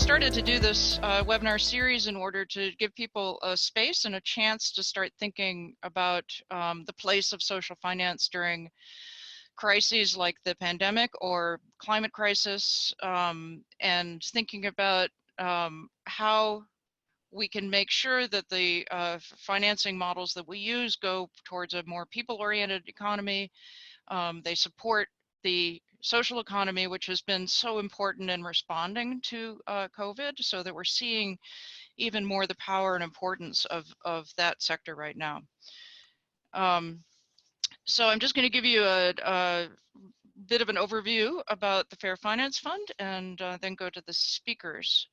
started to do this webinar series in order to give people a space and a chance to start thinking about the place of social finance during crises like the pandemic or climate crisis, and thinking about how we can make sure that the financing models that we use go towards a more people-oriented economy. They support the social economy, which has been so important in responding to COVID, so that we're seeing even more the power and importance of that sector right now. So I'm just going to give you a bit of an overview about the Fair Finance Fund, and then go to the speakers.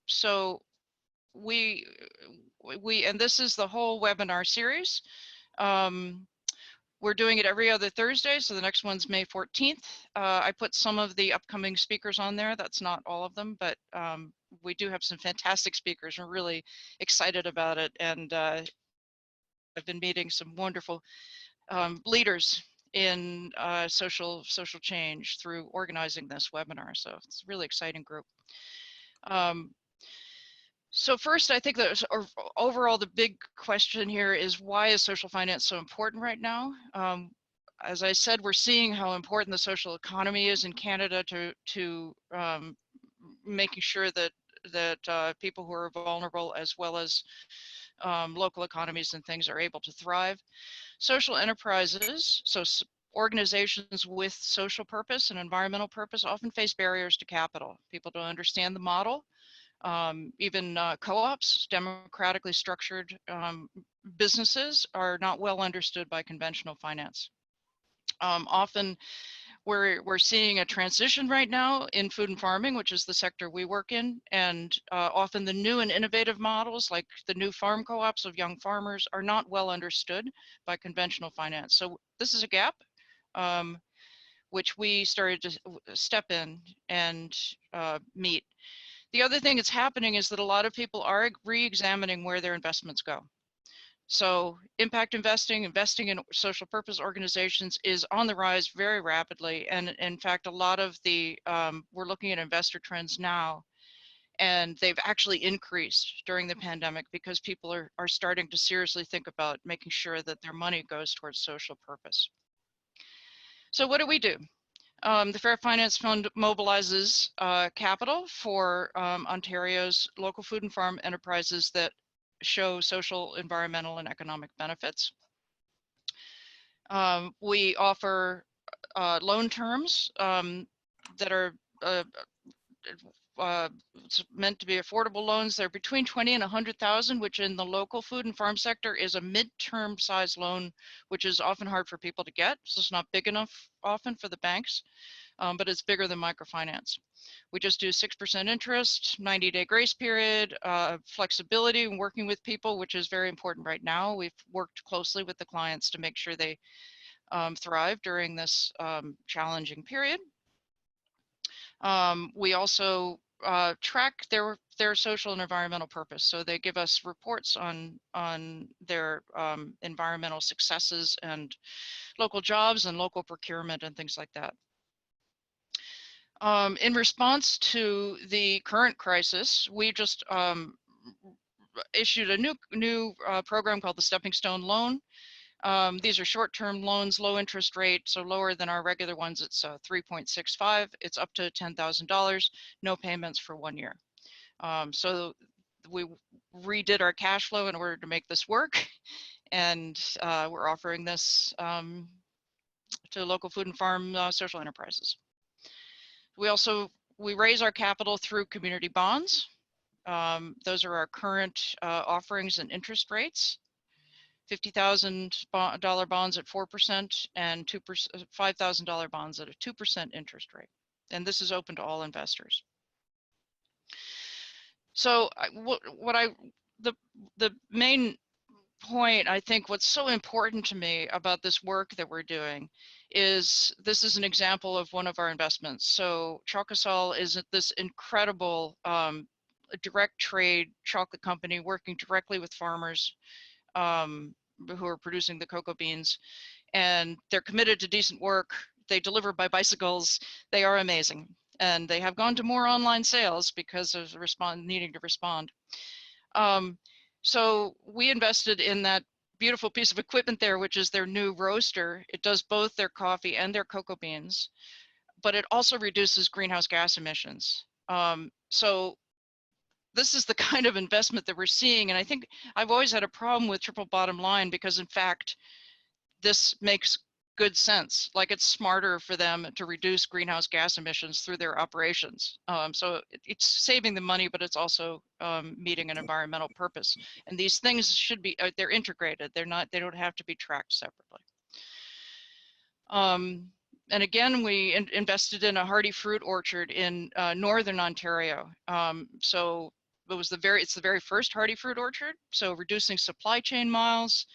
So and this is the whole webinar series. We're doing it every other Thursday, so the next one's May 14th. I put some of the upcoming speakers on there. That's not all of them, but we do have some fantastic speakers. We're really excited about it, and I've been meeting some wonderful leaders in social change through organizing this webinar. So it's a really exciting group. So first, I think that overall the big question here is, why is social finance so important right now? As I said, we're seeing how important the social economy is in Canada to making sure that people who are vulnerable, as well as local economies and things, are able to thrive. Social enterprises, so organizations with social purpose and environmental purpose, often face barriers to capital. People don't understand the model. Even co-ops, democratically structured businesses, are not well understood by conventional finance. Often we're seeing a transition right now in food and farming, which is the sector we work in, and often the new and innovative models, like the new farm co-ops of young farmers, are not well understood by conventional finance. So this is a gap which we started to step in and meet. The other thing that's happening is that a lot of people are re-examining where their investments go. So impact investing in social purpose organizations is on the rise very rapidly. And in fact, a lot of the, we're looking at investor trends now, and they've actually increased during the pandemic because people are starting to seriously think about making sure that their money goes towards social purpose. So what do we do? The Fair Finance Fund mobilizes capital for Ontario's local food and farm enterprises that show social, environmental, and economic benefits. We offer loan terms that are meant to be affordable loans. They're between 20 and 100,000, which in the local food and farm sector is a mid-term size loan, which is often hard for people to get. So it's not big enough often for the banks, but it's bigger than microfinance. We just do 6% interest, 90-day grace period, flexibility in working with people, which is very important right now. We've worked closely with the clients to make sure they thrive during this challenging period. We also track their social and environmental purpose. So they give us reports on their environmental successes and local jobs and local procurement and things like that. In response to the current crisis, we just issued a new program called the Stepping Stone Loan. These are short-term loans, low interest rate, so lower than our regular ones. It's 3.65. It's up to $10,000, no payments for 1 year. So we redid our cash flow in order to make this work, and we're offering this to local food and farm social enterprises. We raise our capital through community bonds. Those are our current offerings and interest rates. $50,000 bonds at 4% and $5,000 bonds at a 2% interest rate. And this is open to all investors. So the main point, I think what's so important to me about this work that we're doing is, this is an example of one of our investments. So Sociale is this incredible direct trade chocolate company working directly with farmers who are producing the cocoa beans, and they're committed to decent work. They deliver by bicycles. They are amazing. and they have gone to more online sales because of needing to respond. So we invested in that beautiful piece of equipment there, which is their new roaster. It does both their coffee and their cocoa beans, but it also reduces greenhouse gas emissions. So this is the kind of investment that we're seeing. And I think I've always had a problem with triple bottom line because, in fact, this makes good sense. Like, it's smarter for them to reduce greenhouse gas emissions through their operations. So it's saving the money, but it's also meeting an environmental purpose. And these things should be, they're integrated. They don't have to be tracked separately. And again, we invested in a hardy fruit orchard in northern Ontario. So it's the very first hardy fruit orchard. So reducing supply chain miles,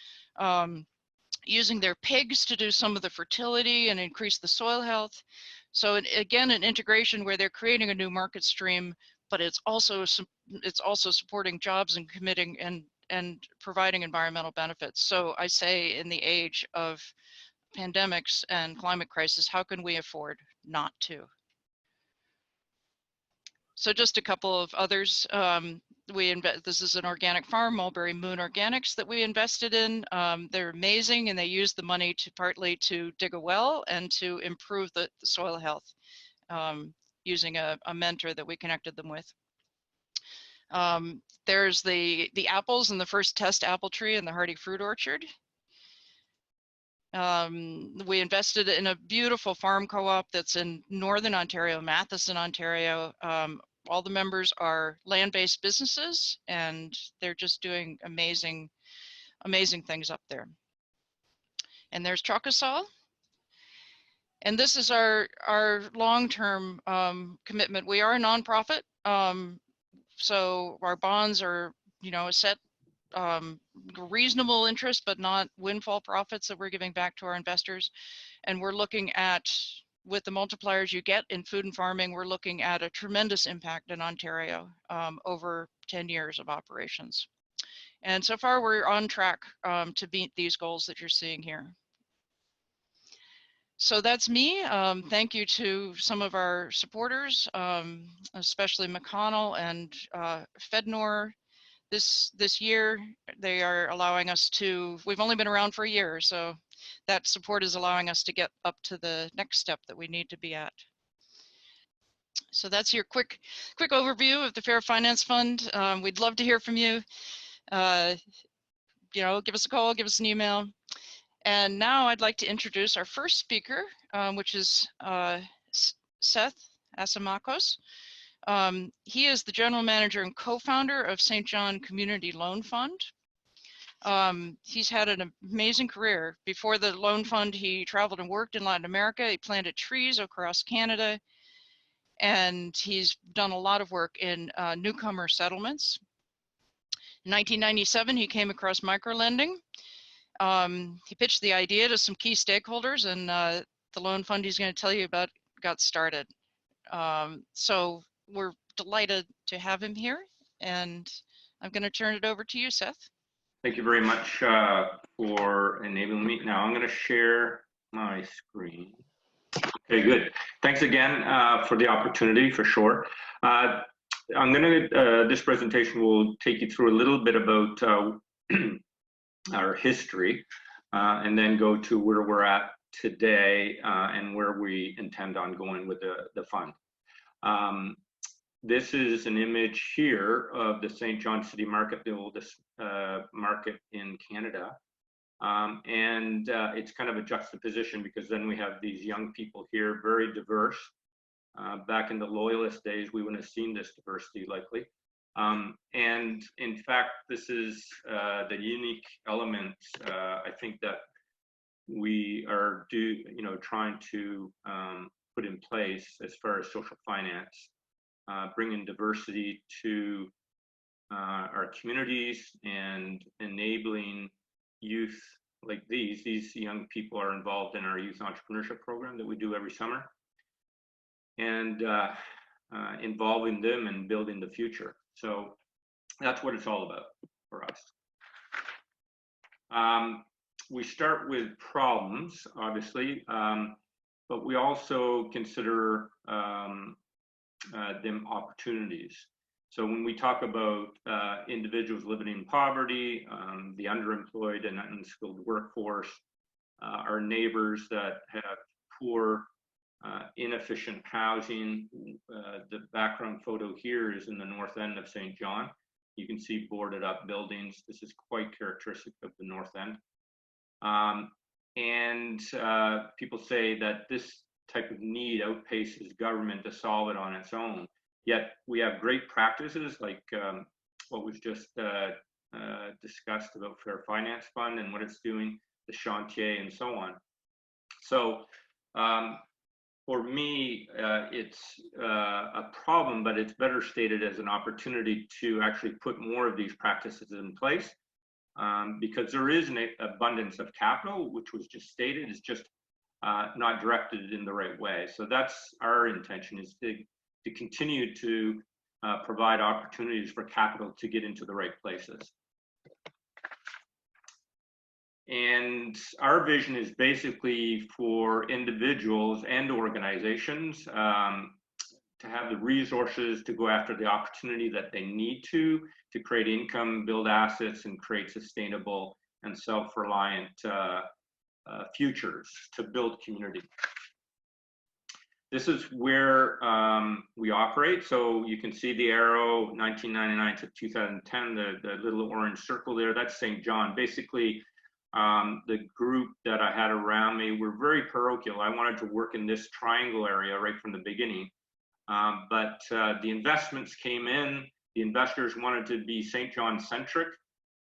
using their pigs to do some of the fertility and increase the soil health. So again, an integration where they're creating a new market stream, but it's also supporting jobs and committing and providing environmental benefits. So I say, in the age of pandemics and climate crisis, how can we afford not to? So just a couple of others. This is an organic farm, Mulberry Moon Organics, that we invested in. They're amazing, and they use the money to partly to dig a well and to improve the soil health, using a mentor that we connected them with. There's the apples and the first test apple tree in the hardy fruit orchard. We invested in a beautiful farm co-op that's in northern Ontario, Matheson, Ontario. All the members are land-based businesses, and they're just doing amazing things up there. And there's Trocasol. And this is our long-term commitment. We are a nonprofit, so our bonds are, a set reasonable interest, but not windfall profits that we're giving back to our investors. And we're looking at, with the multipliers you get in food and farming, we're looking at a tremendous impact in Ontario over 10 years of operations. And so far, we're on track to meet these goals that you're seeing here. So that's me. Thank you to some of our supporters, especially McConnell and Fednor. This year, they are allowing us to, we've only been around for a year, so that support is allowing us to get up to the next step that we need to be at. So that's your quick overview of the Fair Finance Fund. We'd love to hear from you. Give us a call, give us an email. And now I'd like to introduce our first speaker, which is Seth Asimakos. He is the general manager and co-founder of St. John Community Loan Fund. He's had an amazing career. Before the loan fund, he traveled and worked in Latin America. He planted trees across Canada, and he's done a lot of work in newcomer settlements. In 1997, he came across microlending. He pitched the idea to some key stakeholders, and the loan fund he's going to tell you about got started. So we're delighted to have him here, and I'm going to turn it over to you, Seth. Thank you very much for enabling me. Now I'm going to share my screen. Okay, good. Thanks again for the opportunity, for sure. This presentation will take you through a little bit about our history, and then go to where we're at today and where we intend on going with the fund. This is an image here of the St. John City Market, the oldest market in Canada. And it's kind of a juxtaposition, because then we have these young people here, very diverse. Back in the Loyalist days, we wouldn't have seen this diversity likely. And in fact, this is the unique element I think that we are trying to put in place as far as social finance, bringing diversity to our communities and enabling youth like these young people are involved in our youth entrepreneurship program that we do every summer, and involving them and building the future. So that's what it's all about for us. We start with problems, obviously, but we also consider them opportunities. So when we talk about individuals living in poverty, the underemployed and unskilled workforce, our neighbors that have poor, inefficient housing. The background photo here is in the north end of St. John. You can see boarded up buildings. This is quite characteristic of the north end. People say that this type of need outpaces government to solve it on its own. Yet we have great practices like what was just discussed about Fair Finance Fund and what it's doing, the Chantier and so on. So for me, it's a problem, but it's better stated as an opportunity to actually put more of these practices in place, because there is an abundance of capital, which was just stated, is just not directed in the right way. So that's our intention, is to continue to provide opportunities for capital to get into the right places. And our vision is basically for individuals and organizations to have the resources to go after the opportunity that they need to create income, build assets, and create sustainable and self-reliant futures to build community. This is where we operate. So you can see the arrow, 1999 to 2010, the little orange circle there, that's St. John. Basically, the group that I had around me were very parochial. I wanted to work in this triangle area right from the beginning. But the investments came in, the investors wanted to be St. John centric,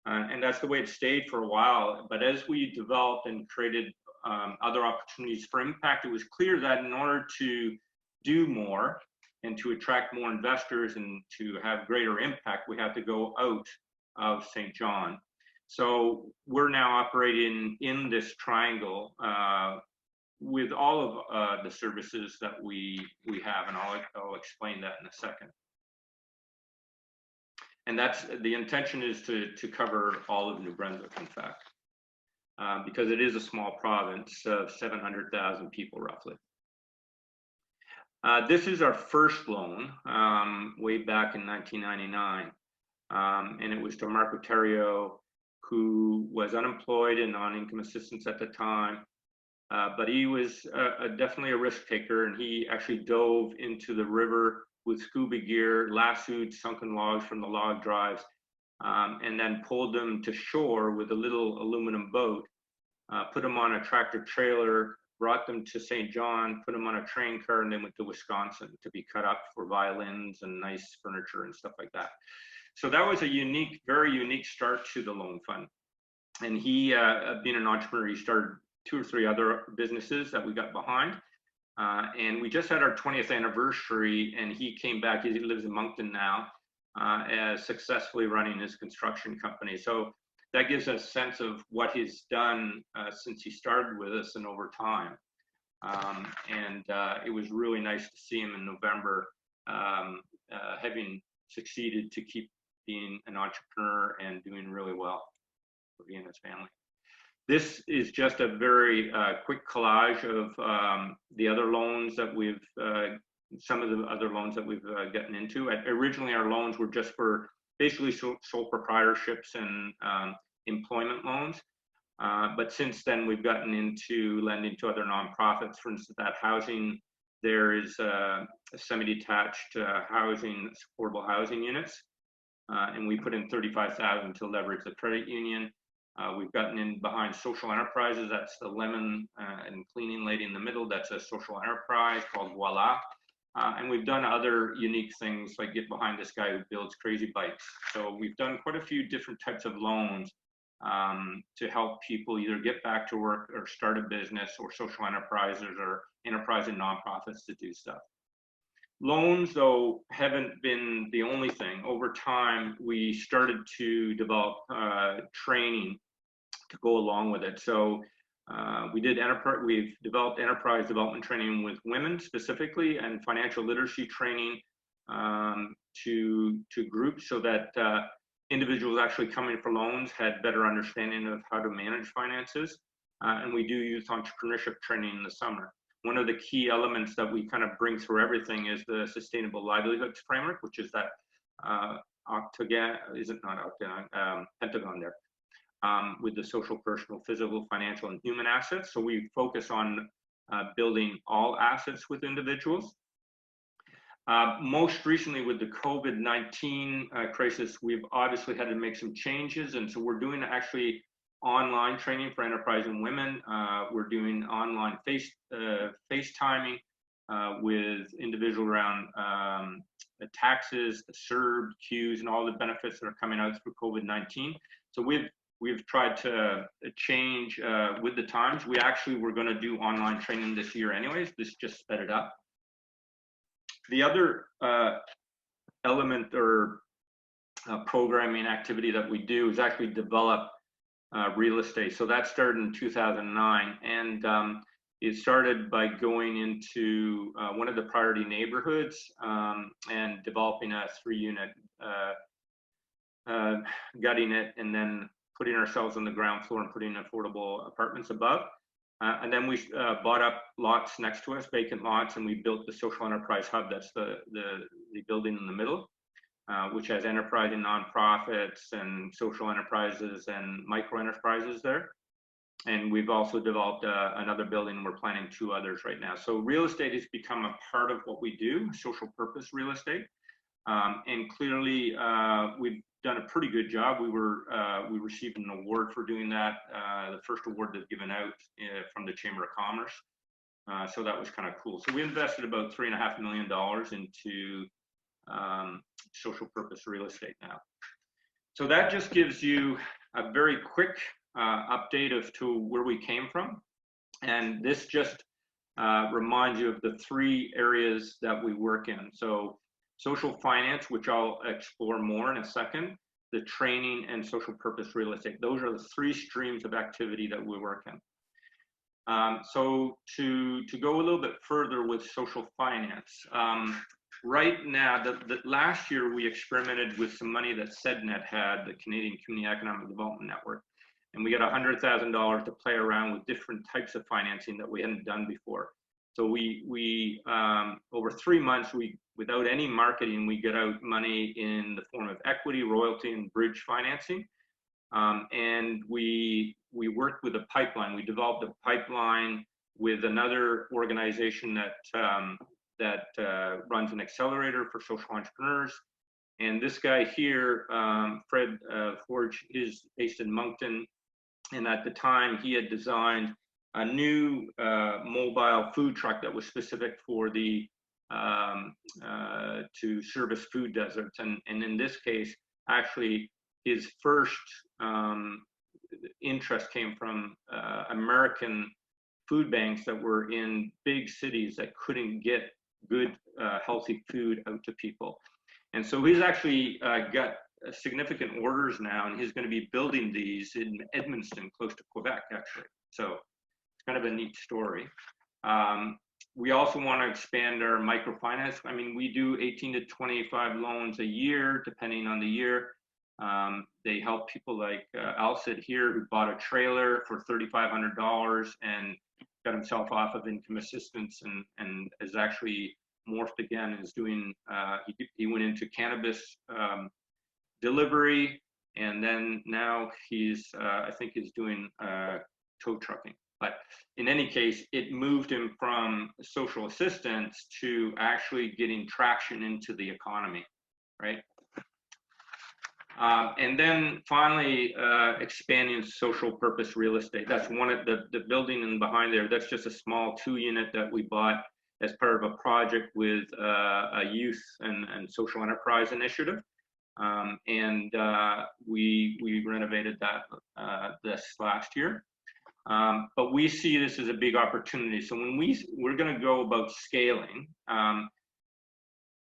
and that's the way it stayed for a while. But as we developed and created other opportunities for impact, it was clear that in order to do more and to attract more investors and to have greater impact, we have to go out of St. John. So we're now operating in this triangle with all of the services that we have, and I'll explain that in a second. And that's the intention, is to cover all of New Brunswick, in fact, because it is a small province of 700,000 people roughly. This is our first loan way back in 1999, and it was to Mark Ontario, who was unemployed and on income assistance at the time, but he was definitely a risk taker, and he actually dove into the river with scuba gear, lassoed sunken logs from the log drives, and then pulled them to shore with a little aluminum boat, put them on a tractor trailer, brought them to St. John, put them on a train car, and then went to Wisconsin to be cut up for violins and nice furniture and stuff like that. So that was a unique, very unique start to the loan fund. And he, being an entrepreneur, he started 2 or 3 other businesses that we got behind. And we just had our 20th anniversary, and he came back. He lives in Moncton now, as successfully running his construction company. So that gives us a sense of what he's done since he started with us and over time. It was really nice to see him in November, having succeeded to keep being an entrepreneur and doing really well for he and his family. This is just a very quick collage of the other loans that we've, some of the other loans that we've gotten into. Originally, our loans were just for basically sole proprietorships and employment loans. But since then, we've gotten into lending to other nonprofits. For instance, that housing, there is semi-detached housing, affordable housing units. And we put in $35,000 to leverage the credit union. We've gotten in behind social enterprises. That's the lemon and cleaning lady in the middle. That's a social enterprise called Voila. And we've done other unique things, like get behind this guy who builds crazy bikes. So we've done quite a few different types of loans to help people either get back to work or start a business, or social enterprises or enterprise and nonprofits to do stuff. Loans, though, haven't been the only thing. Over time, we started to develop training to go along with it. So we've developed enterprise development training with women specifically, and financial literacy training to groups, so that individuals actually coming for loans had better understanding of how to manage finances. And we do youth entrepreneurship training in the summer. one of the key elements that we kind of bring through everything is the sustainable livelihoods framework, which is that octagon, is it not octagon, pentagon there, with the social, personal, physical, financial, and human assets. So we focus on building all assets with individuals. Most recently with the COVID-19 crisis, we've obviously had to make some changes. And so we're doing actually online training for enterprising women. We're doing online FaceTiming with individuals around the taxes, the CERB, Qs, and all the benefits that are coming out through COVID-19. So we've tried to change with the times. We actually were going to do online training this year anyways. This just sped it up. The other element or programming activity that we do is actually develop real estate. So that started in 2009, and it started by going into one of the priority neighborhoods and developing a 3-unit, gutting it, and then putting ourselves on the ground floor and putting affordable apartments above. And then we bought up lots next to us, vacant lots, and we built the social enterprise hub. That's the building in the middle, which has enterprising nonprofits and social enterprises and micro enterprises there. And we've also developed another building. We're planning 2 others right now. So real estate has become a part of what we do, social purpose real estate. And clearly, we've done a pretty good job. We received an award for doing that, the first award that's given out from the Chamber of Commerce. So that was kind of cool. So we invested about $3.5 million into social purpose real estate now. So that just gives you a very quick update as to where we came from. And this just reminds you of the 3 areas that we work in. So social finance, which I'll explore more in a second, the training, and social purpose real estate. Those are the 3 streams of activity that we work in. So to go a little bit further with social finance, right now, last year we experimented with some money that CEDNET had, the Canadian Community Economic Development Network, and we got $100,000 to play around with different types of financing that we hadn't done before. So we over 3 months, without any marketing, we get out money in the form of equity, royalty, and bridge financing. And we worked with a pipeline. We developed a pipeline with another organization that runs an accelerator for social entrepreneurs. And this guy here, Fred Forge, is based in Moncton. And at the time, he had designed a new mobile food truck that was specific for the to service food deserts. And in this case, actually, his first interest came from American food banks that were in big cities that couldn't get good, healthy food out to people. And so he's actually got significant orders now, and he's going to be building these in Edmundston, close to Quebec, actually. So it's kind of a neat story. We also want to expand our microfinance. I mean, we do 18 to 25 loans a year, depending on the year. They help people like Alcid here, who bought a trailer for $3,500 and got himself off of income assistance, and is actually morphed again, is doing, he went into cannabis delivery, and then now he's, I think he's doing tow trucking. But in any case, it moved him from social assistance to actually getting traction into the economy, right? And then finally, expanding social purpose real estate. That's one of the building in behind there. That's just a small 2-unit that we bought as part of a project with a youth and social enterprise initiative. And we renovated that this last year. But we see this as a big opportunity. So when we're going to go about scaling,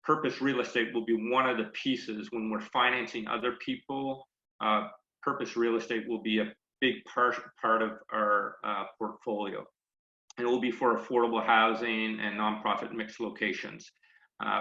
purpose real estate will be one of the pieces. When we're financing other people, purpose real estate will be a big part of our portfolio. And it will be for affordable housing and nonprofit mixed locations.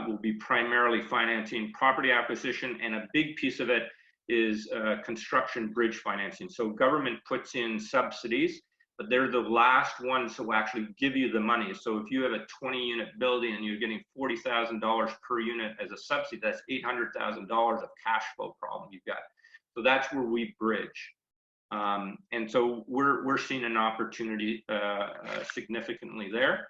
We'll be primarily financing property acquisition, and a big piece of it is construction bridge financing. So government puts in subsidies but they're the last ones to actually give you the money. So if you have a 20-unit building and you're getting $40,000 per unit as a subsidy, that's $800,000 of cash flow problem you've got. So that's where we bridge. And so we're seeing an opportunity significantly there.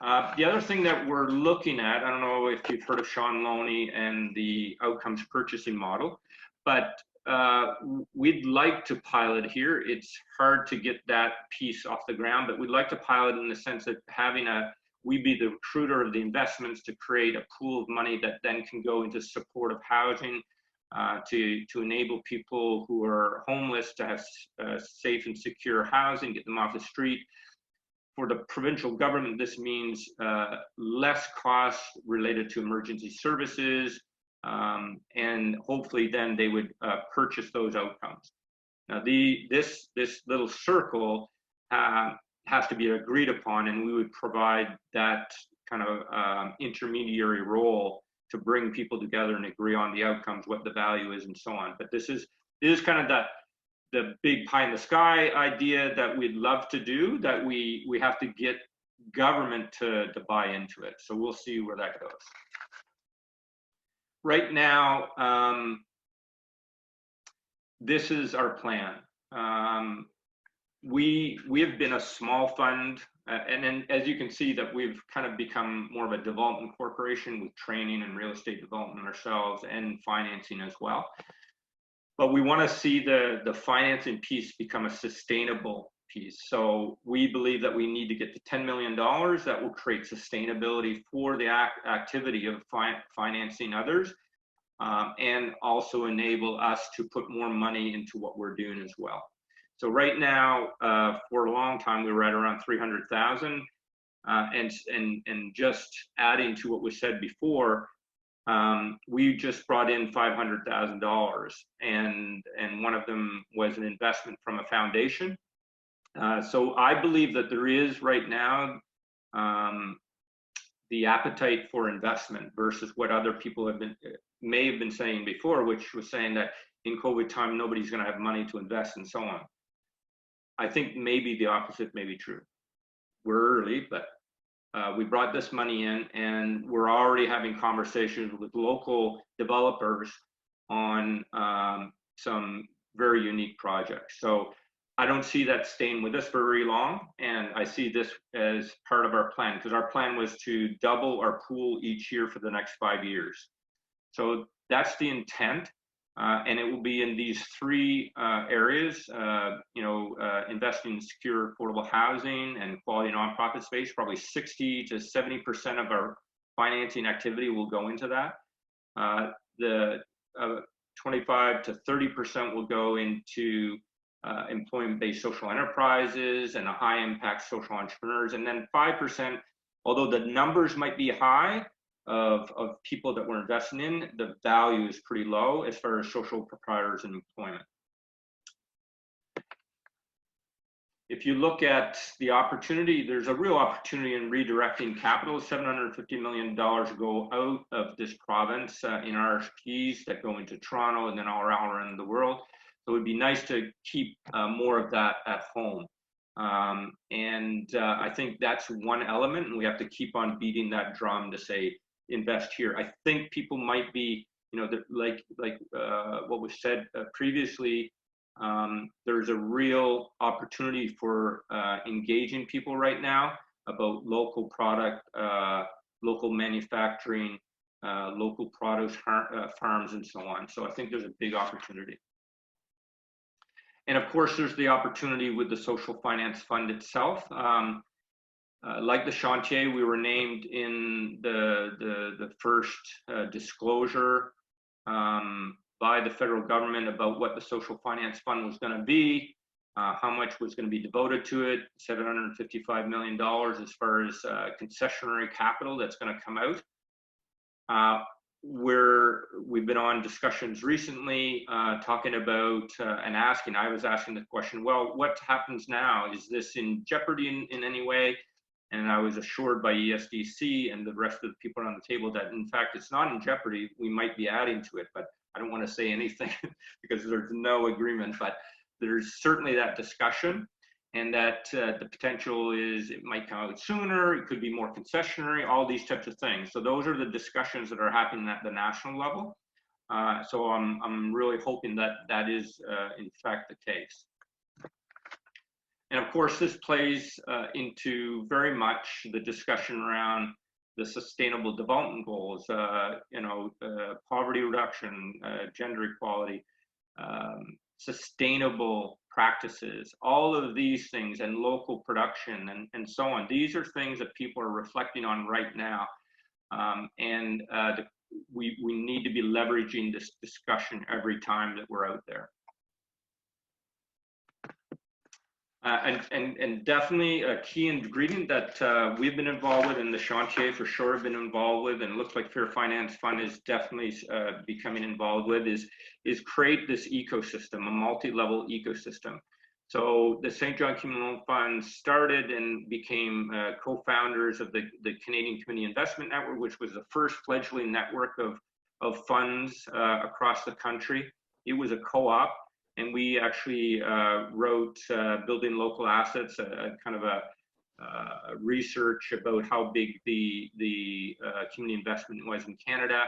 The other thing that we're looking at, I don't know if you've heard of Sean Loney and the outcomes purchasing model, but we'd like to pilot here. It's hard to get that piece off the ground, but we'd like to pilot in the sense that we be the recruiter of the investments to create a pool of money that then can go into supportive housing, to enable people who are homeless to have safe and secure housing, get them off the street. For the provincial government, this means less costs related to emergency services, and hopefully then they would purchase those outcomes. Now, this little circle has to be agreed upon, and we would provide that kind of intermediary role to bring people together and agree on the outcomes, what the value is, and so on. But this is kind of the big pie in the sky idea that we'd love to do, that we have to get government to buy into it. So we'll see where that goes. Right now, this is our plan. We have been a small fund, and then as you can see that we've kind of become more of a development corporation with training and real estate development ourselves and financing as well. But we want to see the financing piece become a sustainable piece. So we believe that we need to get to $10 million that will create sustainability for the activity of financing others, and also enable us to put more money into what we're doing as well. So right now, for a long time, we were at around 300,000, and just adding to what was said before, we just brought in $500,000, and one of them was an investment from a foundation. So I believe that there is right now the appetite for investment versus what other people may have been saying before, which was saying that in COVID time nobody's going to have money to invest and so on. I think maybe the opposite may be true. We're early, but we brought this money in, and we're already having conversations with local developers on some very unique projects. So I don't see that staying with us for very long, and I see this as part of our plan, because our plan was to double our pool each year for the next 5 years. So that's the intent, and it will be in these three areas, investing in secure, affordable housing and quality nonprofit space. Probably 60 to 70% of our financing activity will go into that. The 25 to 30% will go into employment-based social enterprises and high-impact social entrepreneurs. And then 5%, although the numbers might be high of people that we're investing in, the value is pretty low as far as social proprietors and employment. If you look at the opportunity, there's a real opportunity in redirecting capital. $750 million go out of this province in RFPs that go into Toronto and then all around the world. So it'd be nice to keep more of that at home. I think that's one element, and we have to keep on beating that drum to say, invest here. I think people might be, like what was said previously, there's a real opportunity for engaging people right now about local product, local manufacturing, local produce farms, and so on. So I think there's a big opportunity. And of course, there's the opportunity with the Social Finance Fund itself. Like the Chantier, we were named in the first disclosure by the federal government about what the Social Finance Fund was going to be, how much was going to be devoted to it, $755 million as far as concessionary capital that's going to come out. We've been on discussions recently talking about I was asking the question, well, what happens now? Is this in jeopardy in any way? And I was assured by ESDC and the rest of the people around the table that, in fact, it's not in jeopardy. We might be adding to it, but I don't want to say anything because there's no agreement. But there's certainly that discussion. and that the potential is it might come out sooner, it could be more concessionary, all these types of things. So those are the discussions that are happening at the national level. So I'm really hoping that that is in fact the case. And of course, this plays into very much the discussion around the sustainable development goals, poverty reduction, gender equality, sustainable practices, all of these things, and local production and so on. These are things that people are reflecting on right now. We need to be leveraging this discussion every time that we're out there. And definitely a key ingredient that we've been involved with, and the Chantier for sure have been involved with, and looks like Fair Finance Fund is definitely becoming involved with, is create this ecosystem, a multi-level ecosystem. So the St. John Communal Fund started and became co-founders of the Canadian Community Investment Network, which was the first fledgling network of funds across the country. It was a co-op. And we actually wrote Building Local Assets, kind of a research about how big the community investment was in Canada.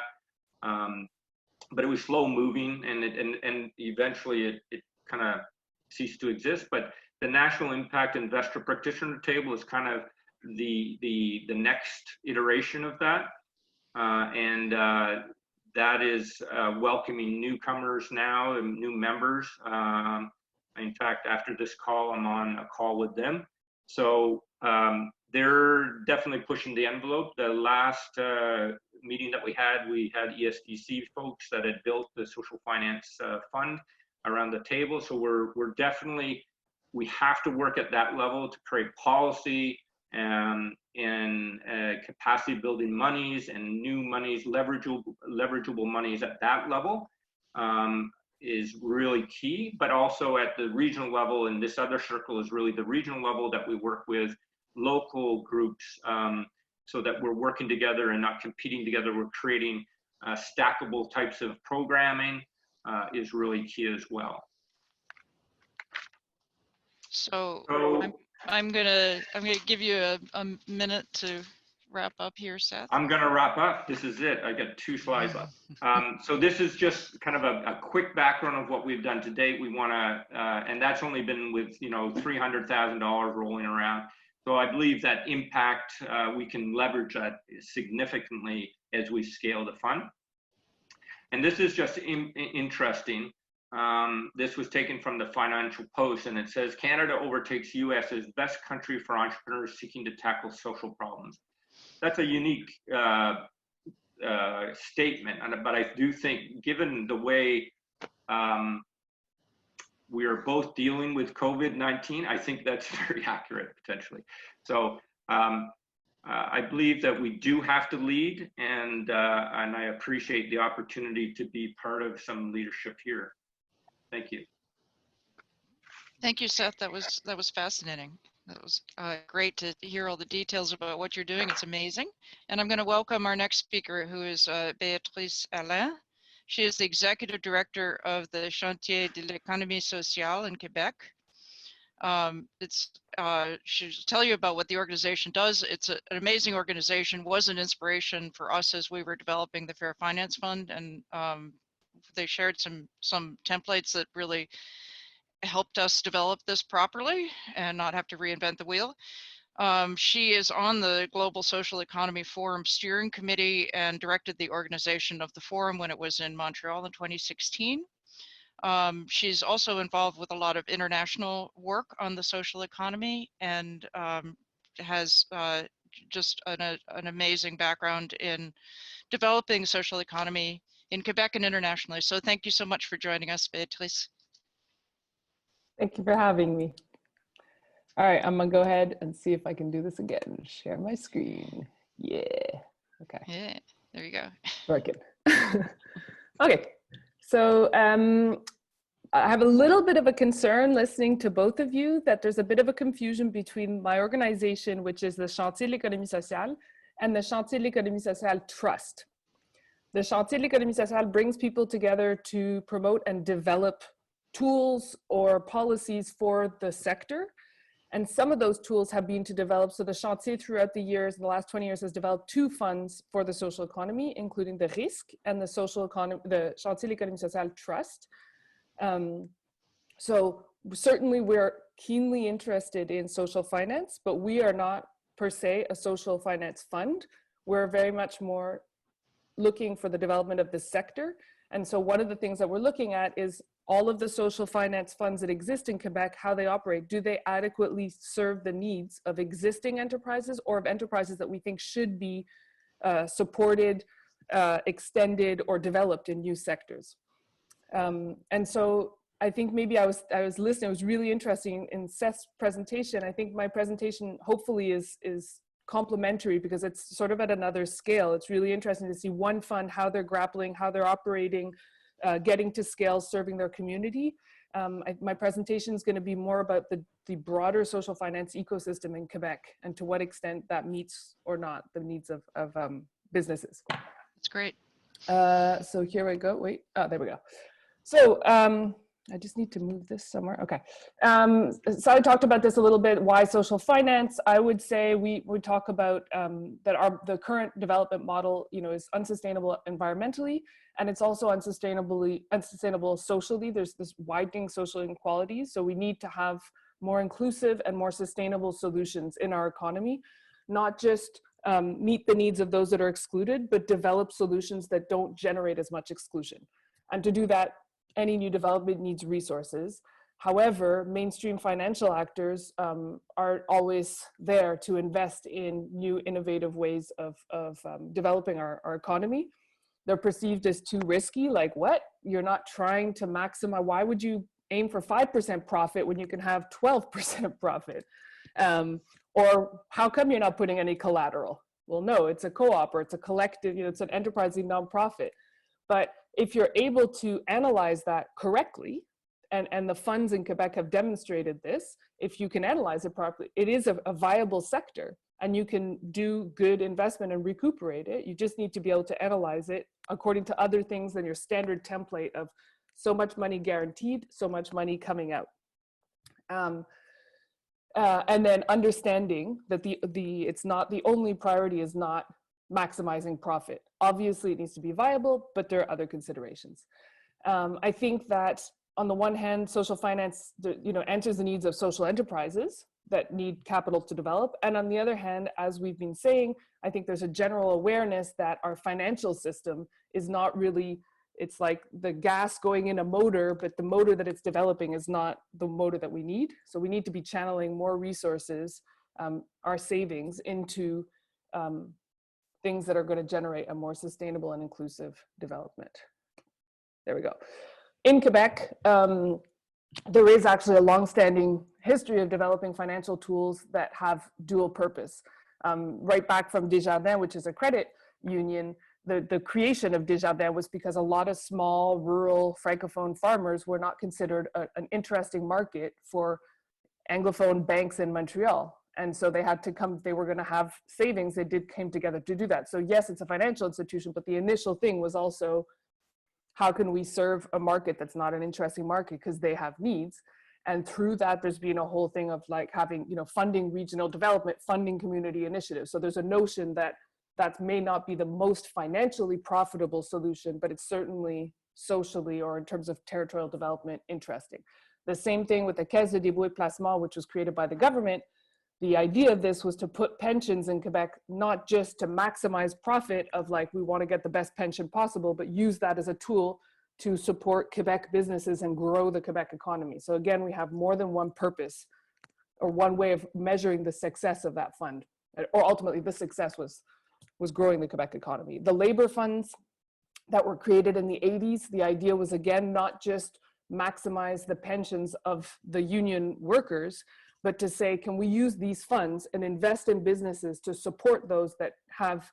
But it was slow moving, and eventually it kind of ceased to exist. But the National Impact Investor Practitioner Table is kind of the next iteration of that. That is welcoming newcomers now and new members. In fact, after this call, I'm on a call with them. So they're definitely pushing the envelope. The last meeting that we had ESDC folks that had built the social finance fund around the table. So we're definitely, we have to work at that level to create policy and capacity building monies and new monies, leverageable monies at that level is really key. But also at the regional level, and this other circle is really the regional level that we work with local groups, so that we're working together and not competing together. We're creating stackable types of programming is really key as well. So I'm gonna give you a minute to wrap up here, Seth. I'm gonna wrap up. This is it. I got 2 slides left. So this is just kind of a quick background of what we've done to date. We wanna, and that's only been with $300,000 rolling around. So I believe that impact, we can leverage that significantly as we scale the fund. And this is just interesting. This was taken from the Financial Post, and it says Canada overtakes US as best country for entrepreneurs seeking to tackle social problems. That's a unique statement, but I do think, given the way we are both dealing with COVID-19, I think that's very accurate potentially. So I believe that we do have to lead, and I appreciate the opportunity to be part of some leadership here. Thank you. Thank you, Seth. That was fascinating. That was great to hear all the details about what you're doing. It's amazing. And I'm going to welcome our next speaker, who is Béatrice Alain. She is the Executive Director of the Chantier de l'économie sociale in Quebec. She'll tell you about what the organization does. It's an amazing organization, was an inspiration for us as we were developing the Fair Finance Fund, and they shared some templates that really helped us develop this properly and not have to reinvent the wheel. She is on the Global Social Economy Forum Steering Committee and directed the organization of the forum when it was in Montreal in 2016. She's also involved with a lot of international work on the social economy, and has just an amazing background in developing social economy in Quebec and internationally. So thank you so much for joining us, Béatrice. Thank you for having me. All right, I'm gonna go ahead and see if I can do this again. Share my screen. Yeah, okay. Yeah, there you go. Working. Okay, so I have a little bit of a concern listening to both of you that there's a bit of a confusion between my organization, which is the Chantier de l'économie sociale, and the Chantier de l'économie sociale Trust. The Chantier de l'économie sociale brings people together to promote and develop tools or policies for the sector. And some of those tools have been to develop, so the Chantier throughout the years, in the last 20 years, has developed 2 funds for the social economy, including the RISC and the social economy, the Chantier l'économie sociale trust. So certainly we're keenly interested in social finance, but we are not per se a social finance fund. We're very much more looking for the development of this sector. And so one of the things that we're looking at is all of the social finance funds that exist in Quebec, how they operate. Do they adequately serve the needs of existing enterprises or of enterprises that we think should be supported, extended, or developed in new sectors? And so I think maybe I was listening. It was really interesting in Seth's presentation. I think my presentation hopefully is complementary because it's sort of at another scale. It's really interesting to see one fund, how they're grappling, how they're operating, getting to scale, serving their community. My presentation is going to be more about the broader social finance ecosystem in Quebec and to what extent that meets or not the needs of businesses. That's great. So here we go. Wait, oh, there we go. So I just need to move this somewhere. Okay. So I talked about this a little bit. Why social finance? I would say we talk about that the current development model, is unsustainable environmentally, and it's also unsustainable socially. There's this widening social inequalities. So we need to have more inclusive and more sustainable solutions in our economy, not just meet the needs of those that are excluded, but develop solutions that don't generate as much exclusion. And to do that, any new development needs resources. However, mainstream financial actors aren't always there to invest in new innovative ways of developing our economy. They're perceived as too risky, like what? You're not trying to maximize, why would you aim for 5% profit when you can have 12% profit? Or how come you're not putting any collateral? Well, no, it's a co-op or it's a collective, it's an enterprising nonprofit. But if you're able to analyze that correctly, and the funds in Quebec have demonstrated this, if you can analyze it properly, it is a viable sector and you can do good investment and recuperate it. You just need to be able to analyze it according to other things than your standard template of so much money guaranteed, so much money coming out. And then understanding that it's not the only priority is not maximizing profit. Obviously it needs to be viable, but there are other considerations. I think that on the one hand, social finance, answers the needs of social enterprises that need capital to develop. And on the other hand, as we've been saying, I think there's a general awareness that our financial system is not really, it's like the gas going in a motor, but the motor that it's developing is not the motor that we need. So we need to be channeling more resources, our savings, into things that are going to generate a more sustainable and inclusive development. There we go. In Quebec, there is actually a long-standing history of developing financial tools that have dual purpose. Right back from Desjardins, which is a credit union, the creation of Desjardins was because a lot of small, rural, francophone farmers were not considered an interesting market for Anglophone banks in Montreal. And so they had to come, they were going to have savings, came together to do that. So yes, it's a financial institution, but the initial thing was also, how can we serve a market that's not an interesting market because they have needs? And through that, there's been a whole thing of like having, funding regional development, funding community initiatives. So there's a notion that may not be the most financially profitable solution, but it's certainly socially or in terms of territorial development interesting. The same thing with the Caisse de dépôt et placement, which was created by the government. The idea of this was to put pensions in Quebec, not just to maximize profit of like, we want to get the best pension possible, but use that as a tool to support Quebec businesses and grow the Quebec economy. So again, we have more than one purpose or one way of measuring the success of that fund, or ultimately the success was growing the Quebec economy. The labor funds that were created in the 80s, the idea was again, not just maximize the pensions of the union workers, but to say, can we use these funds and invest in businesses to support those that have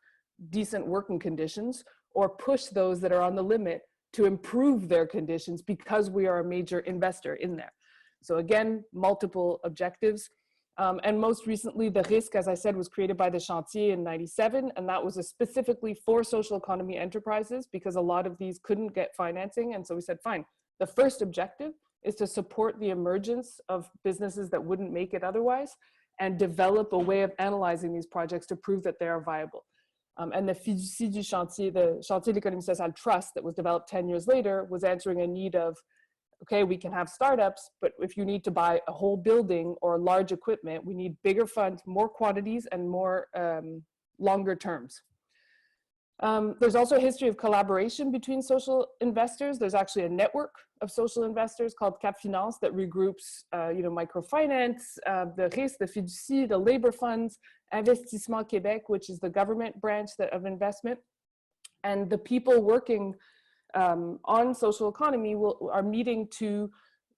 decent working conditions, or push those that are on the limit to improve their conditions because we are a major investor in there. So again, multiple objectives. And most recently, the RISC, as I said, was created by the Chantier in '97, and that was specifically for social economy enterprises because a lot of these couldn't get financing. And so we said, fine, the first objective is to support the emergence of businesses that wouldn't make it otherwise and develop a way of analyzing these projects to prove that they are viable. And the Fiducie du Chantier, the Chantier de l'Économie Sociale Trust that was developed 10 years later was answering a need of, okay, we can have startups, but if you need to buy a whole building or large equipment, we need bigger funds, more quantities, and more longer terms. There's also a history of collaboration between social investors. There's actually a network of social investors called Cap Finance that regroups, microfinance, the RIS, the Fiducie, the labor funds, Investissement Québec, which is the government branch of investment. And the people working on social economy are meeting to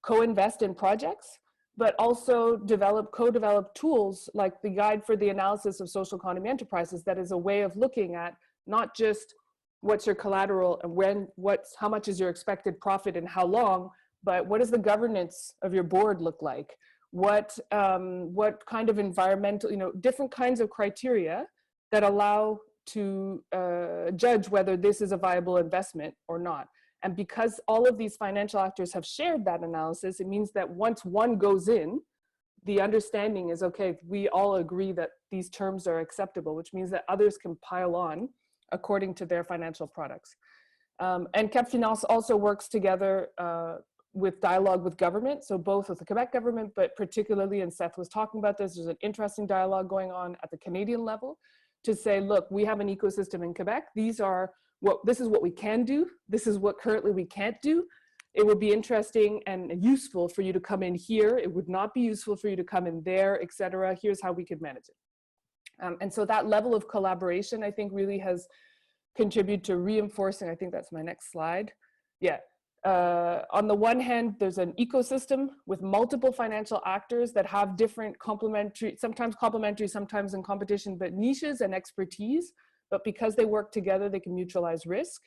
co-invest in projects, but also co-develop tools like the Guide for the Analysis of Social Economy Enterprises. That is a way of looking at not just what's your collateral and how much is your expected profit and how long, but what does the governance of your board look like? What kind of environmental, different kinds of criteria that allow to judge whether this is a viable investment or not. And because all of these financial actors have shared that analysis, it means that once one goes in, the understanding is, okay, we all agree that these terms are acceptable, which means that others can pile on according to their financial products. And Cap Finance also works together with dialogue with government, so both with the Quebec government, but particularly, and Seth was talking about this, there's an interesting dialogue going on at the Canadian level to say, look, we have an ecosystem in Quebec. This is what we can do. This is what currently we can't do. It would be interesting and useful for you to come in here. It would not be useful for you to come in there, et cetera. Here's how we could manage it. And so that level of collaboration, I think, really has contributed to reinforcing, I think that's my next slide. Yeah. On the one hand, there's an ecosystem with multiple financial actors that have different sometimes in competition, but niches and expertise. But because they work together, they can mutualize risk.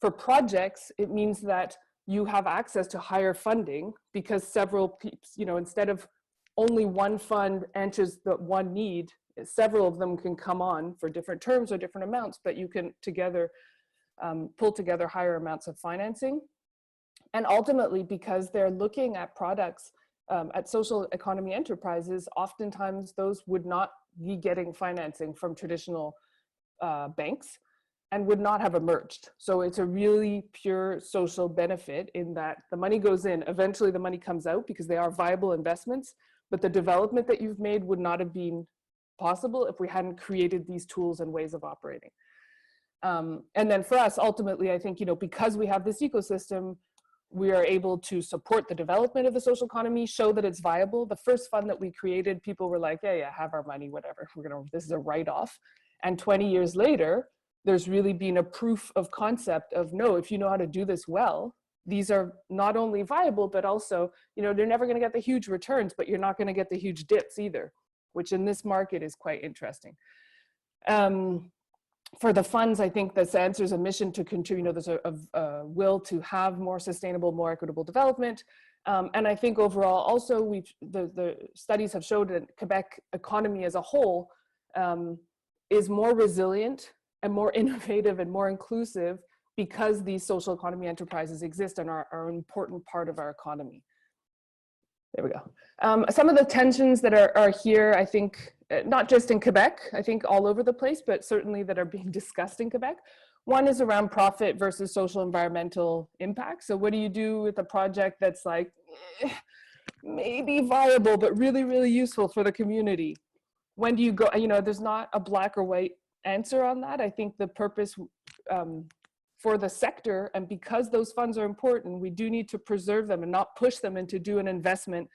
For projects, it means that you have access to higher funding because several, instead of only one fund answers the one need, several of them can come on for different terms or different amounts, but you can together pull together higher amounts of financing. And ultimately, because they're looking at products at social economy enterprises, oftentimes those would not be getting financing from traditional banks and would not have emerged. So it's a really pure social benefit in that the money goes in, eventually the money comes out because they are viable investments, but the development that you've made would not have been possible if we hadn't created these tools and ways of operating. And then for us, ultimately, I think, because we have this ecosystem, we are able to support the development of the social economy, show that it's viable. The first fund that we created, people were like, yeah, have our money, whatever. This is a write-off. And 20 years later, there's really been a proof of concept of, no, if you know how to do this well, these are not only viable, but also, they're never going to get the huge returns, but you're not going to get the huge dips either, which in this market is quite interesting. For the funds, I think this answers a mission to continue, there's a will to have more sustainable, more equitable development. And I think overall also the studies have showed that Quebec economy as a whole is more resilient and more innovative and more inclusive because these social economy enterprises exist and are an important part of our economy. There we go. Some of the tensions that are here, I think, not just in Quebec, I think all over the place, but certainly that are being discussed in Quebec. One is around profit versus social environmental impact. So what do you do with a project that's like, maybe viable, but really, really useful for the community? When do you go, there's not a black or white answer on that. I think the purpose for the sector, and because those funds are important, we do need to preserve them and not push them into do an investment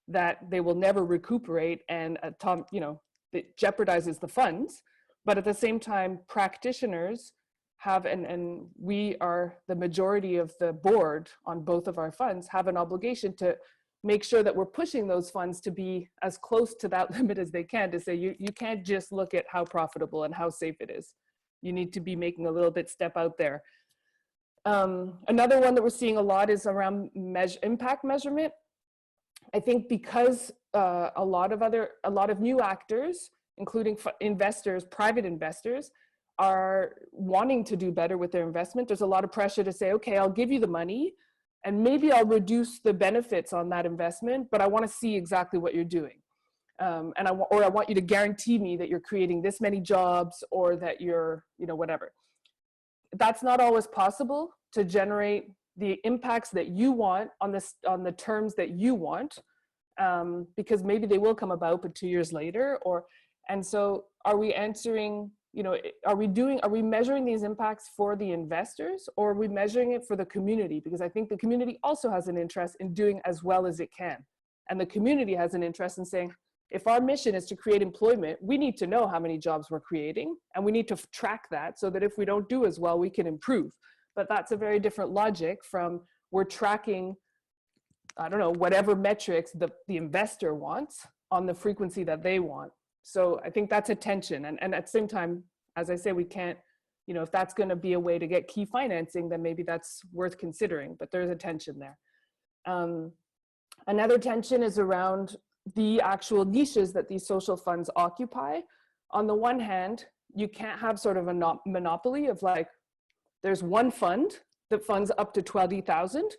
that they will never recuperate and it jeopardizes the funds. But at the same time, practitioners have, and we are the majority of the board on both of our funds, have an obligation to make sure that we're pushing those funds to be as close to that limit as they can, to say you can't just look at how profitable and how safe it is. You need to be making a little bit step out there. Another one that we're seeing a lot is around impact measurement. I think because a lot of new actors, including investors, private investors, are wanting to do better with their investment. There's a lot of pressure to say, okay, I'll give you the money, And maybe I'll reduce the benefits on that investment, but I want to see exactly what you're doing. And I want you to guarantee me that you're creating this many jobs, or that you're, whatever. That's not always possible to generate the impacts that you want on the terms that you want, because maybe they will come about, but 2 years later, and so are we answering, are we measuring these impacts for the investors, or are we measuring it for the community? Because I think the community also has an interest in doing as well as it can. And the community has an interest in saying, if our mission is to create employment, we need to know how many jobs we're creating, and we need to track that so that if we don't do as well, we can improve. But that's a very different logic from we're tracking, I don't know, whatever metrics the investor wants on the frequency that they want. So I think that's a tension. And at the same time, as I say, we can't, if that's going to be a way to get key financing, then maybe that's worth considering, but there's a tension there. Another tension is around the actual niches that these social funds occupy. On the one hand, you can't have sort of a monopoly of like, there's one fund that funds up to 20,000.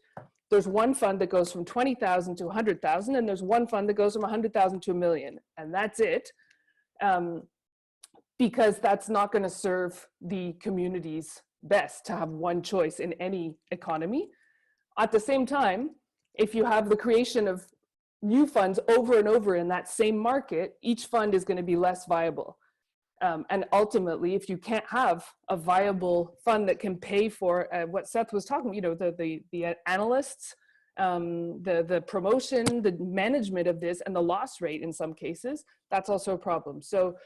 There's one fund that goes from 20,000 to 100,000, and there's one fund that goes from 100,000 to 1 million, and that's it. Because that's not going to serve the communities best to have one choice in any economy. At the same time, if you have the creation of new funds over and over in that same market, each fund is going to be less viable. And ultimately, if you can't have a viable fund that can pay for what Seth was talking, the analysts, the promotion, the management of this, and the loss rate in some cases, that's also a problem. So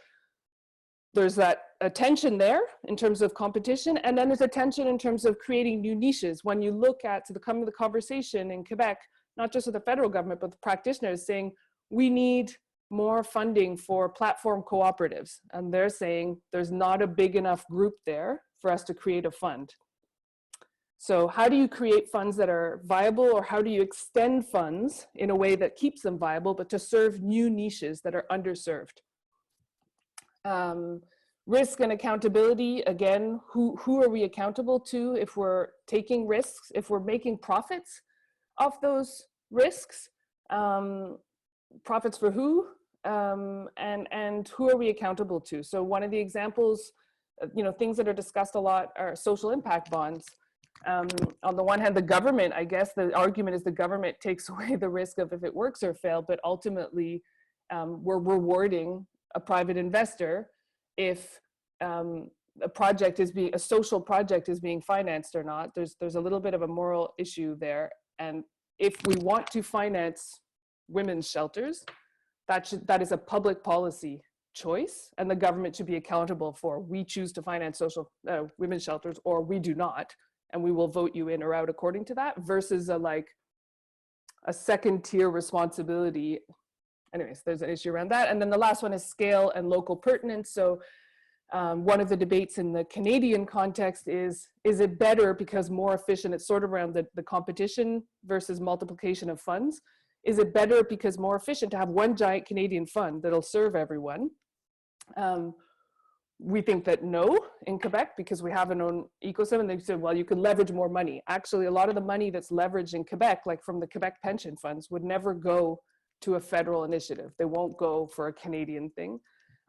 there's that tension there in terms of competition, and then there's a tension in terms of creating new niches. When you look at the conversation in Quebec, not just with the federal government, but the practitioners saying, we need more funding for platform cooperatives. And they're saying there's not a big enough group there for us to create a fund. So how do you create funds that are viable, or how do you extend funds in a way that keeps them viable, but to serve new niches that are underserved? Risk and accountability, again, who are we accountable to if we're taking risks, if we're making profits off those risks? Profits for who? And who are we accountable to? So one of the examples, things that are discussed a lot are social impact bonds. On the one hand, the government, I guess the argument is the government takes away the risk of if it works or fails, but ultimately we're rewarding a private investor if a social project is being financed or not. There's a little bit of a moral issue there. And if we want to finance women's shelters, that is a public policy choice, and the government should be accountable for, we choose to finance social women's shelters, or we do not, and we will vote you in or out according to that, versus a second tier responsibility. Anyways, there's an issue around that. And then the last one is scale and local pertinence. So one of the debates in the Canadian context is it better because more efficient? It's sort of around the competition versus multiplication of funds. Is it better because more efficient to have one giant Canadian fund that'll serve everyone? We think that no, in Quebec, because we have an own ecosystem. And they said, well, you can leverage more money. Actually, a lot of the money that's leveraged in Quebec, like from the Quebec pension funds, would never go to a federal initiative. They won't go for a Canadian thing.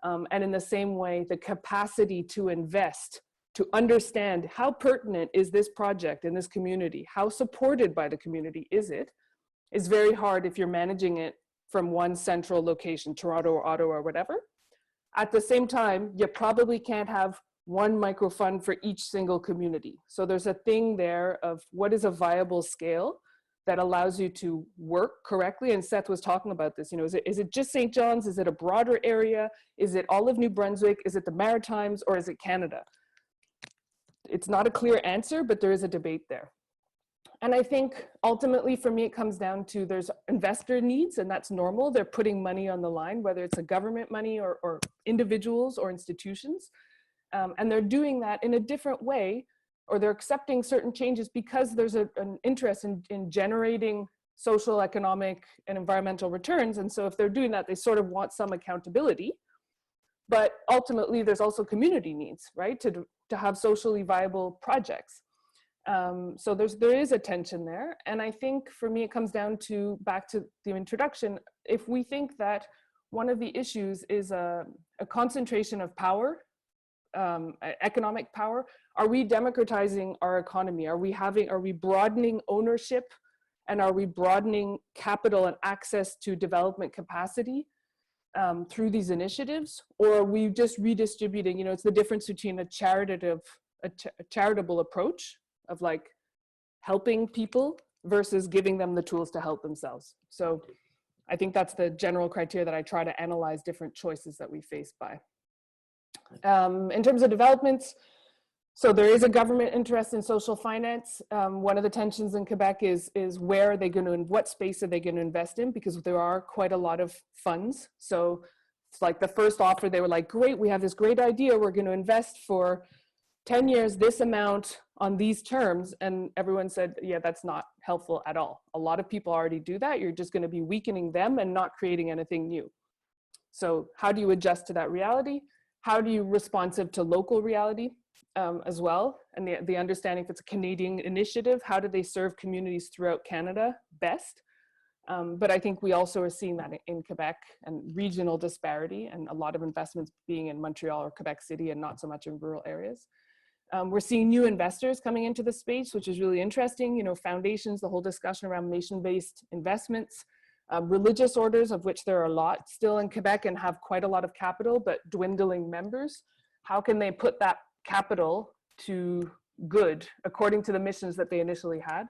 And in the same way, the capacity to invest, to understand how pertinent is this project in this community, how supported by the community is it, is very hard if you're managing it from one central location, Toronto or Ottawa or whatever. At the same time, you probably can't have one microfund for each single community. So there's a thing there of what is a viable scale that allows you to work correctly. And Seth was talking about this, is it just St. John's? Is it a broader area? Is it all of New Brunswick? Is it the Maritimes, or is it Canada? It's not a clear answer, but there is a debate there. And I think ultimately for me, it comes down to there's investor needs, and that's normal. They're putting money on the line, whether it's a government money or individuals or institutions. And they're doing that in a different way, or they're accepting certain changes because there's an interest in generating social, economic, and environmental returns. And so if they're doing that, they sort of want some accountability. But ultimately, there's also community needs, right, to have socially viable projects. So there is a tension there. And I think for me, it comes down to, back to the introduction, if we think that one of the issues is a concentration of power, economic power, are we democratizing our economy? Are we broadening ownership, and are we broadening capital and access to development capacity through these initiatives? Or are we just redistributing? You know, it's the difference between a charitable approach of like helping people versus giving them the tools to help themselves. So I think that's the general criteria that I try to analyze different choices that we face by. In terms of developments, so there is a government interest in social finance. One of the tensions in Quebec is where are they going to, what space are they going to invest in? Because there are quite a lot of funds. So it's like the first offer, they were like, great, we have this great idea. We're going to invest for 10 years, this amount on these terms. And everyone said, yeah, that's not helpful at all. A lot of people already do that. You're just going to be weakening them and not creating anything new. So how do you adjust to that reality? How do you responsive to local reality as well? And the understanding if it's a Canadian initiative, how do they serve communities throughout Canada best? But I think we also are seeing that in Quebec, and regional disparity, and a lot of investments being in Montreal or Quebec City and not so much in rural areas. We're seeing new investors coming into the space, which is really interesting. You know, foundations, the whole discussion around nation-based investments, religious orders, of which there are a lot still in Quebec and have quite a lot of capital, but dwindling members. How can they put that capital to good according to the missions that they initially had?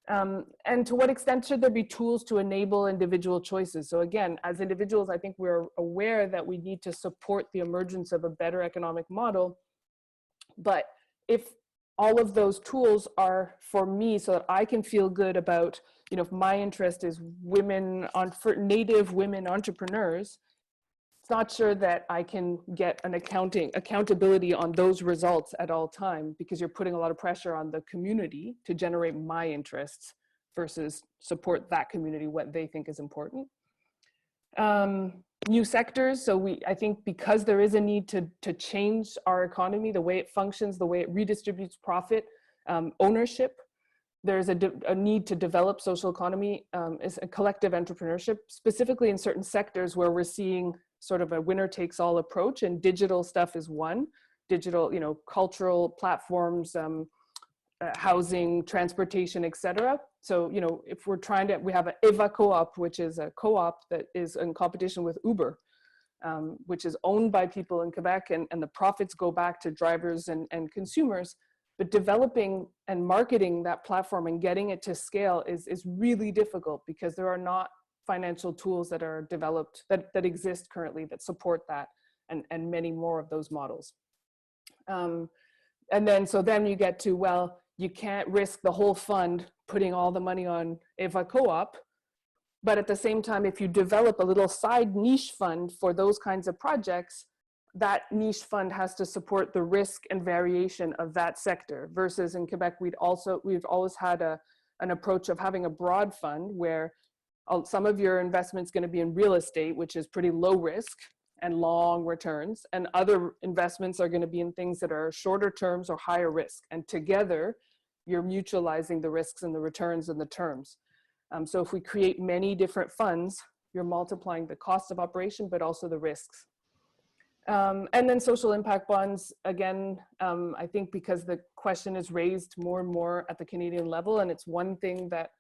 And to what extent should there be tools to enable individual choices? So again, as individuals, I think we're aware that we need to support the emergence of a better economic model. But if all of those tools are for me so that I can feel good about, you know, if my interest is women, Native women entrepreneurs, it's not sure that I can get an accountability on those results at all time, because you're putting a lot of pressure on the community to generate my interests versus support that community, what they think is important. New sectors. So I think because there is a need to change our economy, the way it functions, the way it redistributes profit, ownership, there's a need to develop social economy, is a collective entrepreneurship, specifically in certain sectors where we're seeing sort of a winner takes all approach, and digital stuff is one. Digital, you know, cultural platforms, housing, transportation, etc. So, you know, if we're trying to, we have an EVA co-op, which is a co-op that is in competition with Uber, which is owned by people in Quebec, and the profits go back to drivers and consumers. But developing and marketing that platform and getting it to scale is really difficult, because there are not financial tools that are developed, that exist currently, that support that, and many more of those models. And then, so then you get to, well, you can't risk the whole fund putting all the money on EVA co-op, but at the same time, if you develop a little side niche fund for those kinds of projects, that niche fund has to support the risk and variation of that sector. Versus in Quebec, we've always had an approach of having a broad fund where some of your investment's going to be in real estate, which is pretty low risk and long returns, and other investments are going to be in things that are shorter terms or higher risk. And together, you're mutualizing the risks and the returns and the terms. So if we create many different funds, you're multiplying the cost of operation, but also the risks. And then social impact bonds, again, I think because the question is raised more and more at the Canadian level, and it's one thing that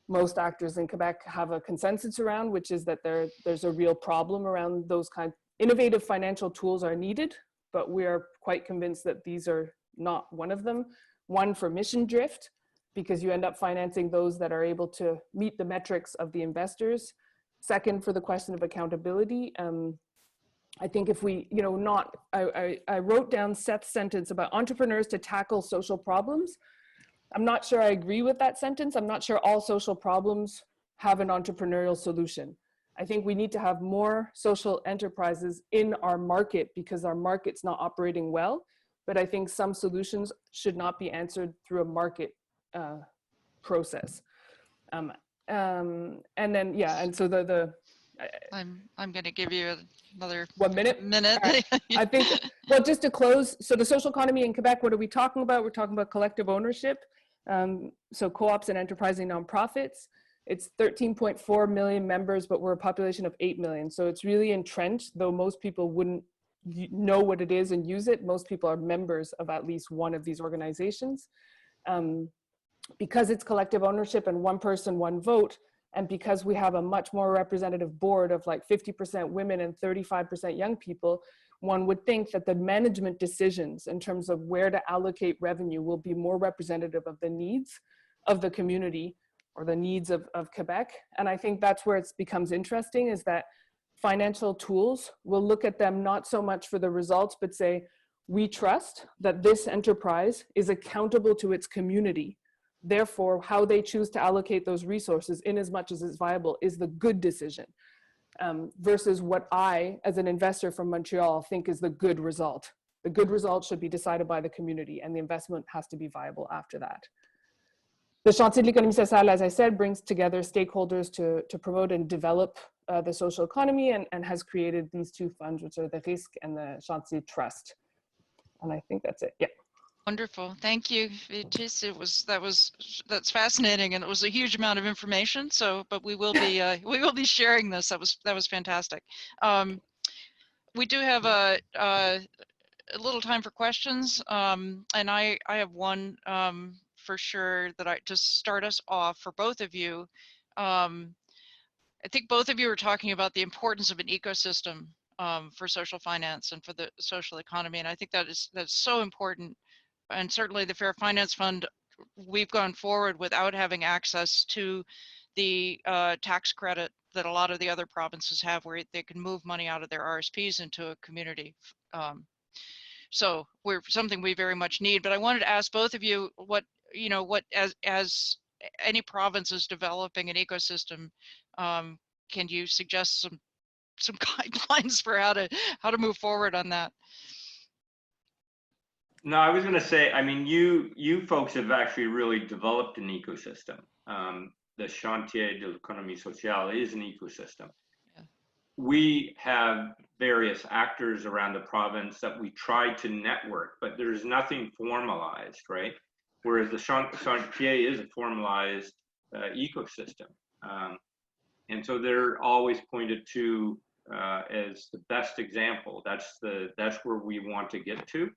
most actors in Quebec have a consensus around, which is that there's a real problem around those kind. Innovative financial tools are needed, but we are quite convinced that these are not one of them. One, for mission drift, because you end up financing those that are able to meet the metrics of the investors. Second, for the question of accountability. I think if we, you know, I wrote down Seth's sentence about entrepreneurs to tackle social problems. I'm not sure I agree with that sentence. I'm not sure all social problems have an entrepreneurial solution. I think we need to have more social enterprises in our market because our market's not operating well. But I think some solutions should not be answered through a market process. And then, yeah, and so I'm going to give you another 1 minute. minute. Right. I think, well, just to close, so the social economy in Quebec, what are we talking about? We're talking about collective ownership. So co-ops and enterprising nonprofits. It's 13.4 million members, but we're a population of 8 million. So it's really entrenched, though most people wouldn't know what it is and use it. Most people are members of at least one of these organizations. Because it's collective ownership and one person, one vote, and because we have a much more representative board of like 50% women and 35% young people, one would think that the management decisions in terms of where to allocate revenue will be more representative of the needs of the community or the needs of Quebec. And I think that's where it becomes interesting, is that financial tools will look at them not so much for the results, but say, we trust that this enterprise is accountable to its community. Therefore, how they choose to allocate those resources in as much as it's viable is the good decision, versus what I, as an investor from Montreal, think is the good result. The good result should be decided by the community, and the investment has to be viable after that. The Chantier de l'économie sociale, as I said, brings together stakeholders to promote and develop the social economy, and has created these two funds, which are the Risque and the Chantier Trust. And I think that's it. Yeah. Wonderful. Thank you, Béatrice. That's fascinating, and it was a huge amount of information. So, but we will be sharing this. That was fantastic. We do have a little time for questions, and I have one for sure that to start us off for both of you. I think both of you are talking about the importance of an ecosystem for social finance and for the social economy, and I think that's so important. And certainly the Fair Finance Fund, we've gone forward without having access to the tax credit that a lot of the other provinces have, where they can move money out of their RSPs into a community. So we're something we very much need. But I wanted to ask both of you what as any province is developing an ecosystem, can you suggest some guidelines for how to move forward on that? No, I was going to say, I mean, you folks have actually really developed an ecosystem. The Chantier de l'économie sociale is an ecosystem. Yeah. We have various actors around the province that we try to network, but there's nothing formalized, right? Whereas the Chantier is a formalized ecosystem. And so they're always pointed to as the best example. That's where we want to get to.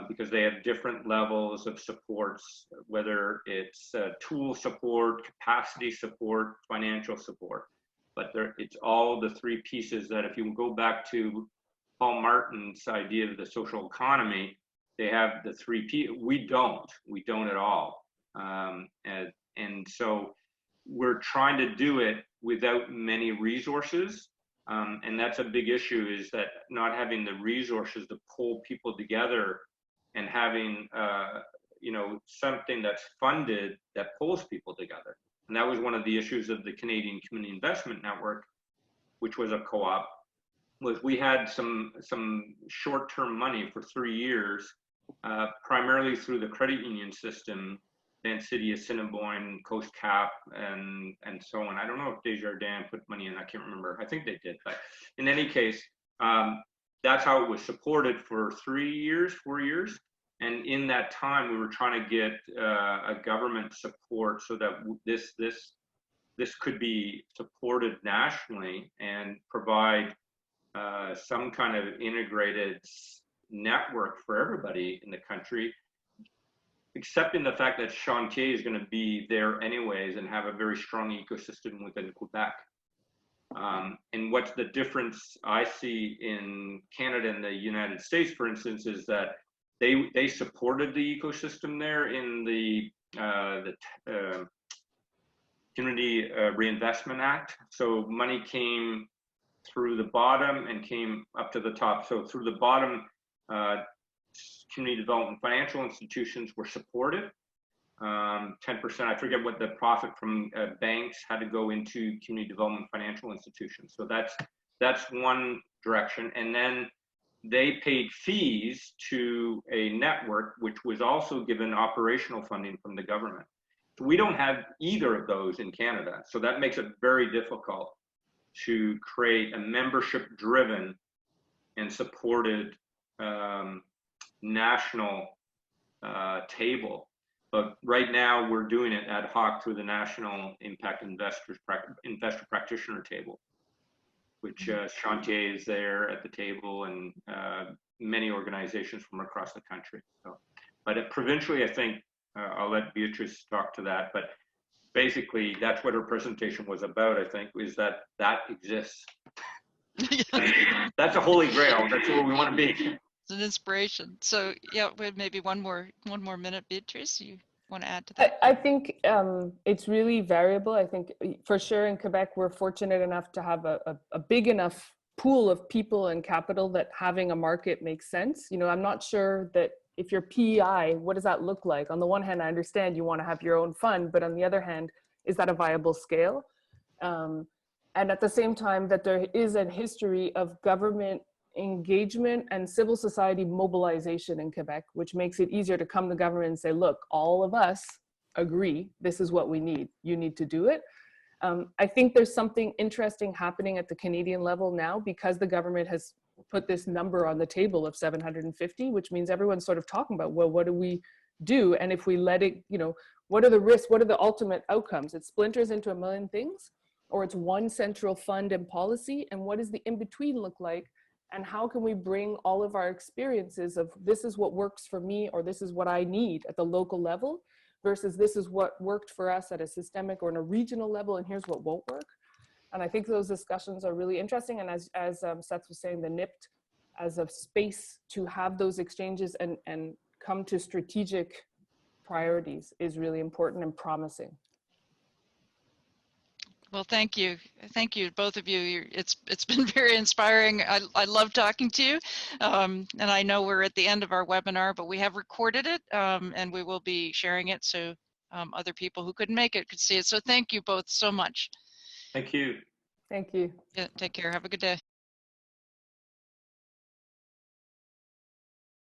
Because they have different levels of supports, whether it's tool support, capacity support, financial support. But it's all the three pieces that, if you go back to Paul Martin's idea of the social economy, they have the three pieces. We don't at all. And so we're trying to do it without many resources. And that's a big issue, is that not having the resources to pull people together and having something that's funded that pulls people together. And that was one of the issues of the Canadian Community Investment Network, which was a co-op, was we had some short-term money for 3 years, primarily through the credit union system, then City of Assiniboine, Coast Cap, and so on. I don't know if Desjardins put money in, I can't remember. I think they did, but in any case, that's how it was supported for 4 years. And in that time, we were trying to get a government support so that this could be supported nationally and provide some kind of integrated network for everybody in the country, accepting the fact that Chantier is going to be there anyways and have a very strong ecosystem within Quebec. And what's the difference I see in Canada and the United States, for instance, is that they supported the ecosystem there in the Community Reinvestment Act. So money came through the bottom and came up to the top. So through the bottom, community development financial institutions were supported. 10%, I forget what the profit from banks had to go into community development financial institutions. So that's one direction. And then they paid fees to a network, which was also given operational funding from the government. So we don't have either of those in Canada. So that makes it very difficult to create a membership-driven and supported national table. But right now we're doing it ad hoc through the National Impact Investor Practitioner Table, which Chantier is there at the table, and many organizations from across the country. So, but provincially, I think I'll let Béatrice talk to that. But basically, that's what her presentation was about. I think is that exists. That's a holy grail. That's where we want to be. It's an inspiration. So yeah, maybe one more minute, Béatrice. You want to add to that? I think it's really variable. I think for sure in Quebec, we're fortunate enough to have a big enough pool of people and capital that having a market makes sense. You know, I'm not sure that if you're PEI, what does that look like? On the one hand, I understand you want to have your own fund, but on the other hand, is that a viable scale? And at the same time, that there is a history of government engagement and civil society mobilization in Quebec, which makes it easier to come to government and say, look, all of us agree, this is what we need. You need to do it. I think there's something interesting happening at the Canadian level now because the government has put this number on the table of 750, which means everyone's sort of talking about, well, what do we do? And if we let it, you know, what are the risks? What are the ultimate outcomes? It splinters into a million things, or it's one central fund and policy. And what does the in-between look like? And how can we bring all of our experiences of this is what works for me, or this is what I need at the local level, versus this is what worked for us at a systemic or in a regional level, and here's what won't work. And I think those discussions are really interesting. And as Seth was saying, the NIPT as a space to have those exchanges and come to strategic priorities is really important and promising. Well, thank you, both of you. It's been very inspiring. I love talking to you, and I know we're at the end of our webinar, but we have recorded it, and we will be sharing it so other people who couldn't make it could see it. So thank you both so much. Thank you. Thank you. Yeah, take care. Have a good day.